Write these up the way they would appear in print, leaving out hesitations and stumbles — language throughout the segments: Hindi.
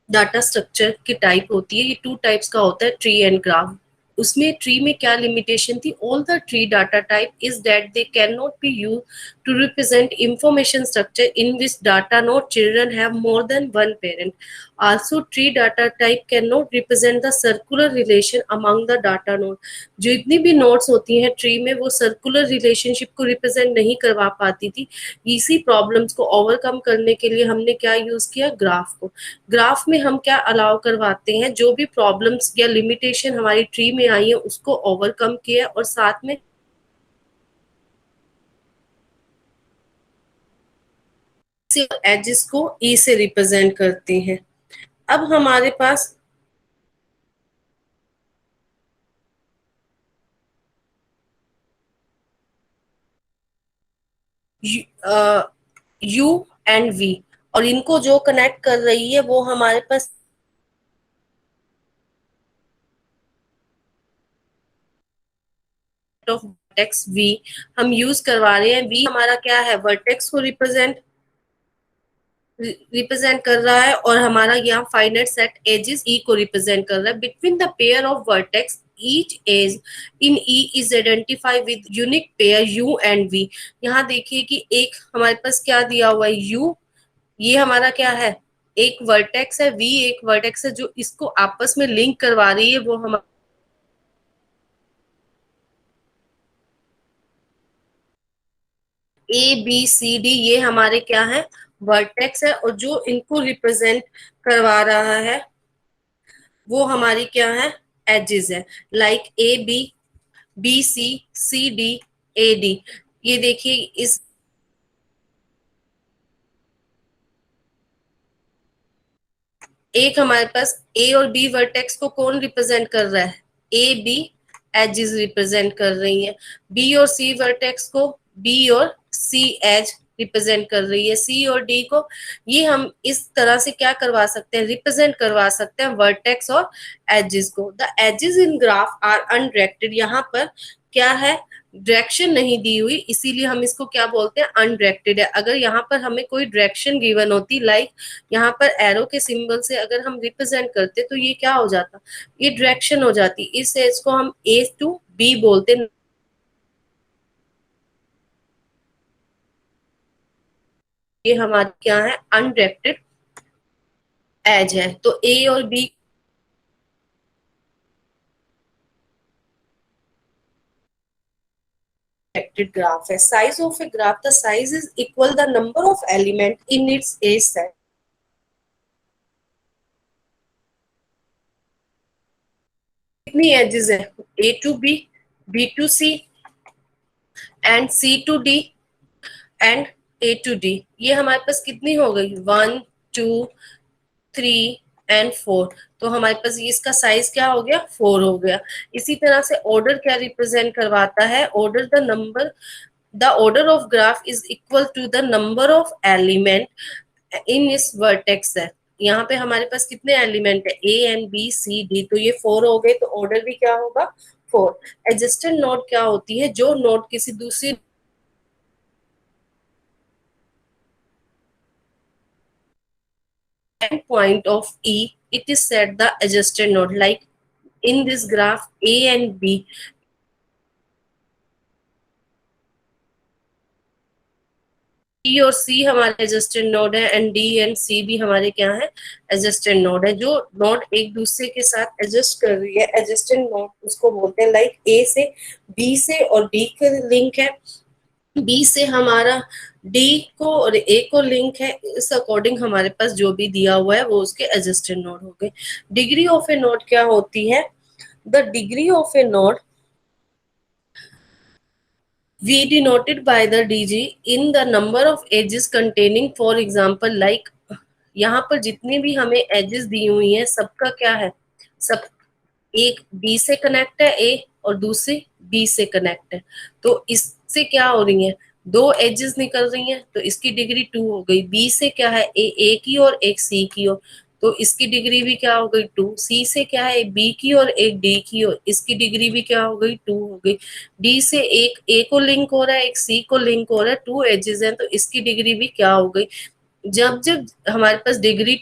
डाटा स्ट्रक्चर की टाइप होती है, ये 2 टाइप्स का होता है, ट्री एंड ग्राफ। उसमें ट्री में क्या लिमिटेशन थी, all the tree data type is that they can not be use to represent information structure in which data node children have more than one parent. Also tree data type can not represent the circular relation among the data node. जितनी भी नोट्स होती हैं ट्री में वो सर्कुलर रिलेशनशिप को रिप्रेजेंट नहीं करवा पाती थी। इसी प्रॉब्लम्स को ओवरकम करने के लिए हमने क्या यूज किया, ग्राफ को। ग्राफ में हम क्या अलाउ करवाते हैं, जो भी प्रॉब्लम्स या लिमिटेशन हमारी ट्री में आई है उसको ओवरकम किया, और साथ में एजेस को ई से रिप्रेजेंट करते हैं। अब हमारे पास यू एंड वी, और इनको जो कनेक्ट कर रही है वो हमारे पास ऑफ वर्टेक्स वी हम यूज करवा रहे हैं। वी हमारा क्या है, वर्टेक्स को रिप्रेजेंट कर रहा है, और हमारा यहाँ फाइनाइट सेट एजेस ई को रिप्रेजेंट कर रहा है। Between the pair of vertex each edge in E is identify with unique pair u and v. यहाँ देखिए कि एक हमारे पास क्या दिया हुआ है, यू, ये हमारा क्या है, एक वर्टेक्स है, वी एक वर्टेक्स है, जो इसको आपस में लिंक करवा रही है वो हमारा ए बी सी डी, ये हमारे क्या है, वर्टेक्स है, और जो इनको रिप्रेजेंट करवा रहा है वो हमारी क्या है, एजेस है। Like A B, B C, C D, A D. ये देखिए इस एक हमारे पास ए और बी वर्टेक्स को कौन रिप्रेजेंट कर रहा है, ए बी एजेस रिप्रेजेंट कर रही है। बी और सी वर्टेक्स को बी और सी एज रिप्रेजेंट कर रही है। सी और डी को ये हम इस तरह से क्या करवा सकते हैं, रिप्रेजेंट करवा सकते हैं वर्टेक्स और एजेस को। The edges in graph are undirected, यहाँ पर क्या है, डायरेक्शन नहीं दी हुई, इसीलिए हम इसको क्या बोलते हैं, अनडायरेक्टेड है। अगर यहाँ पर हमें कोई डायरेक्शन गिवन होती, लाइक यहाँ पर एरो के सिंबल से अगर हम रिप्रेजेंट करते तो ये क्या हो जाता, ये डायरेक्शन हो जाती। इस एज को हम ए टू बी बोलते, ये हमारी क्या है, अनडायरेक्टेड एज है। तो ए और बी डायरेक्टेड ग्राफ है। Size of a graph, the size is equal the number of element in its edge set. कितनी एजेस है, A to B to C and C to D and A to D. ये हमारे पास कितनी हो गई, 1 2 3 एंड 4। तो हमारे पास ये इसका साइज क्या हो गया, 4 हो गया। इसी तरह से ऑर्डर क्या रिप्रेजेंट करवाता है, order the order of graph is equal to the number of element in इस वर्टेक्स है। यहाँ पे हमारे पास कितने एलिमेंट है, A and B C D, तो ये 4 हो गए, तो ऑर्डर भी क्या होगा, 4। एडजस्टेड नोड क्या होती है, जो नोड किसी दूसरी point of E, it is said the adjusted node. Like in this graph, A and B, E और C हमारे एडजस्टेड नोड है, एंड D एंड C भी हमारे क्या है, एडजस्टेड नोड है। जो नोड एक दूसरे के साथ एडजस्ट कर रही है, एडजस्टेड नोड उसको बोलते हैं। लाइक A से, B से और D के लिंक है, बी से हमारा डी को और ए को लिंक है, इस अकॉर्डिंग हमारे पास जो भी दिया हुआ है वो उसके एडजस्टेड नोड हो गए। डिग्री ऑफ ए नोड क्या होती है, the degree of A node we denoted by the dg in the number of edges containing, for example like यहाँ पर जितनी भी हमें एजेस दी हुई हैं सबका क्या है, सब एक बी से कनेक्ट है ए, और दूसरी बी से कनेक्ट है। तो इससे क्या हो रही है, 2 एजेस निकल रही हैं, तो इसकी डिग्री 2 हो गई। बी से क्या है, ए की और एक सी की और, तो इसकी डिग्री भी क्या हो गई, 2। सी से क्या है, बी की और एक डी की और, इसकी डिग्री भी क्या हो गई, 2 हो गई। डी से एक ए को लिंक हो रहा है, एक सी को लिंक हो रहा है, 2 एजेस हैं, तो इसकी डिग्री भी क्या हो गई। जब जब हमारे पास डिग्री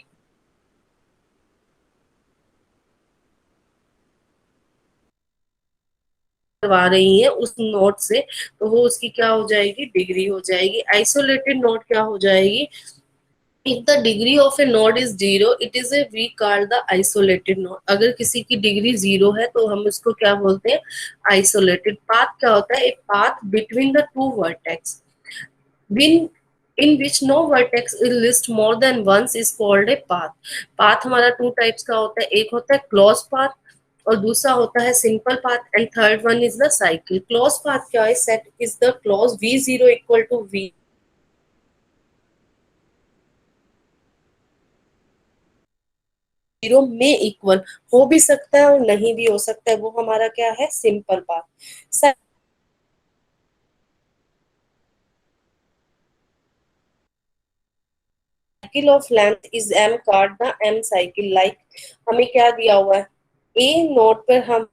करवा रही हैं उस नोड से, तो वो उसकी क्या हो जाएगी, डिग्री हो जाएगी। आइसोलेटेड नोड क्या हो जाएगी, if the degree of a node is zero it is a we call the isolated node। अगर किसी की डिग्री जीरो है तो हम उसको क्या बोलते हैं, आइसोलेटेड। पाथ क्या होता है, a path between the two vertex been in which no vertex is list more than once is called a path। Path हमारा टू टाइप्स का होता है, एक होता है क्लोज पाथ और दूसरा होता है simple path, and third one is the cycle. Close path क्या है, set is the close v zero equal to v zero में इक्वल हो भी सकता है और नहीं भी हो सकता है, वो हमारा क्या है, simple path. Cycle of length is m card the m cycle. Like हमें क्या दिया हुआ है, ए नोट पर हम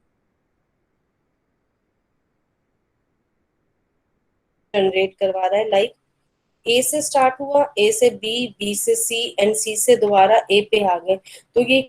जनरेट करवा रहा है, लाइक ए से स्टार्ट हुआ, ए से बी, बी से सी एंड सी से दोबारा ए पे आ गए, तो ये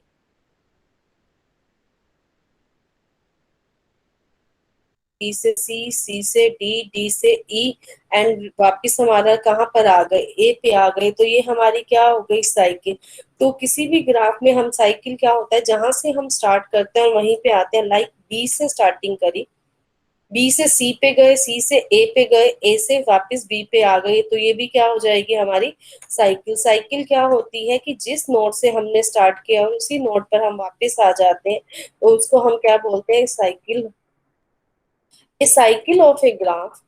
बी से सी, सी से डी, डी से ई एंड वापिस हमारा कहाँ पर आ गए, ए पे आ गए, तो ये हमारी क्या हो गई, साइकिल। तो किसी भी ग्राफ में हम साइकिल क्या होता है, जहां से हम स्टार्ट करते हैं वहीं पे आते हैं। लाइक बी से स्टार्टिंग करी, बी से सी पे गए, सी से ए पे गए, ए से वापस बी पे आ गए, तो ये भी क्या हो जाएगी हमारी साइकिल। साइकिल क्या होती है कि जिस नोड से हमने स्टार्ट किया और उसी नोड पर हम वापस आ जाते हैं, तो उसको हम क्या बोलते हैं, cycle. A cycle of a graph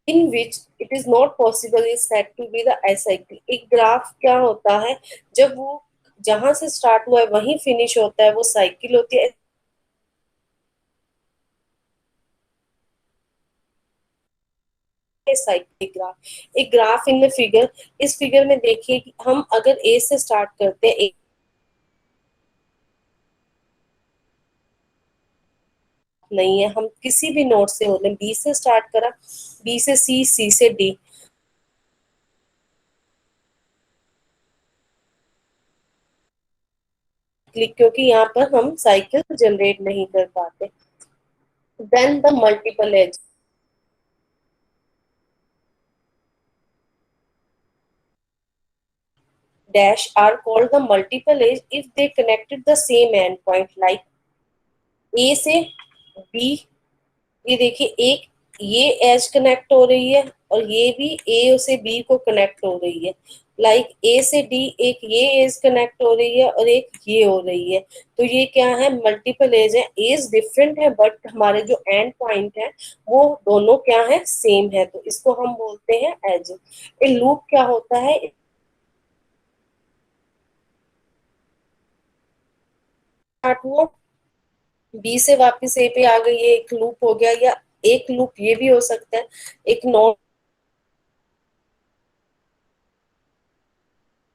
in which it is not possible is said to be the acyclic। एक ग्राफ क्या होता है, जब वो जहां से स्टार्ट हुआ है वहीं फिनिश होता है, वो साइकिल होती है। साइक्लिक ग्राफ, एक ग्राफ इन द फिगर, इस फिगर में देखिए कि हम अगर ए से स्टार्ट करते हैं, नहीं है, हम किसी भी नोड से होते हैं, बी से स्टार्ट करा, बी से सी, सी से डी, क्लिक, क्योंकि यहाँ पर हम साइकिल जनरेट नहीं कर पाते। Then the multiple edge dash are called the multiple edge if they connected the same endpoint। like ए से बी, ये देखिए एक ये एज कनेक्ट हो रही है और ये भी ए से बी को कनेक्ट हो रही है। लाइक ए से डी एक ये एज कनेक्ट हो रही है और एक ये हो रही है, तो ये क्या है, मल्टीपल एज है। एज डिफरेंट है बट हमारे जो एंड पॉइंट है वो दोनों क्या है, सेम है, तो इसको हम बोलते हैं एज। ए लूप क्या होता है, स्टार्ट हुआ बी से वापस ए पे आ गई, ये एक लूप हो गया, या एक लूप ये भी हो सकता है, एक नॉन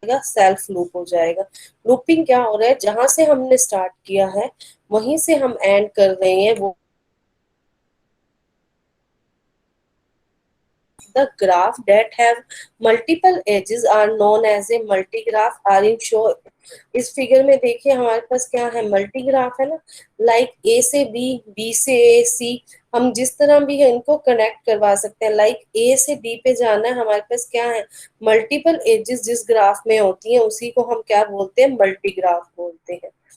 सेल्फ लूप हो जाएगा। लूपिंग क्या हो रहा है, जहां से हमने स्टार्ट किया है वहीं से हम एंड कर रहे हैं, वो the graph that have multiple edges are known as a multigraph are in show। इस फिगर में देखिए हमारे पास क्या है, मल्टीग्राफ है ना। लाइक ए से बी, बी से ए, सी, हम जिस तरह भी है इनको कनेक्ट करवा सकते हैं। लाइक ए से बी पे जाना है, हमारे पास क्या है, मल्टीपल एजेस जिस ग्राफ में होती हैं उसी को हम क्या बोलते हैं, मल्टीग्राफ बोलते हैं।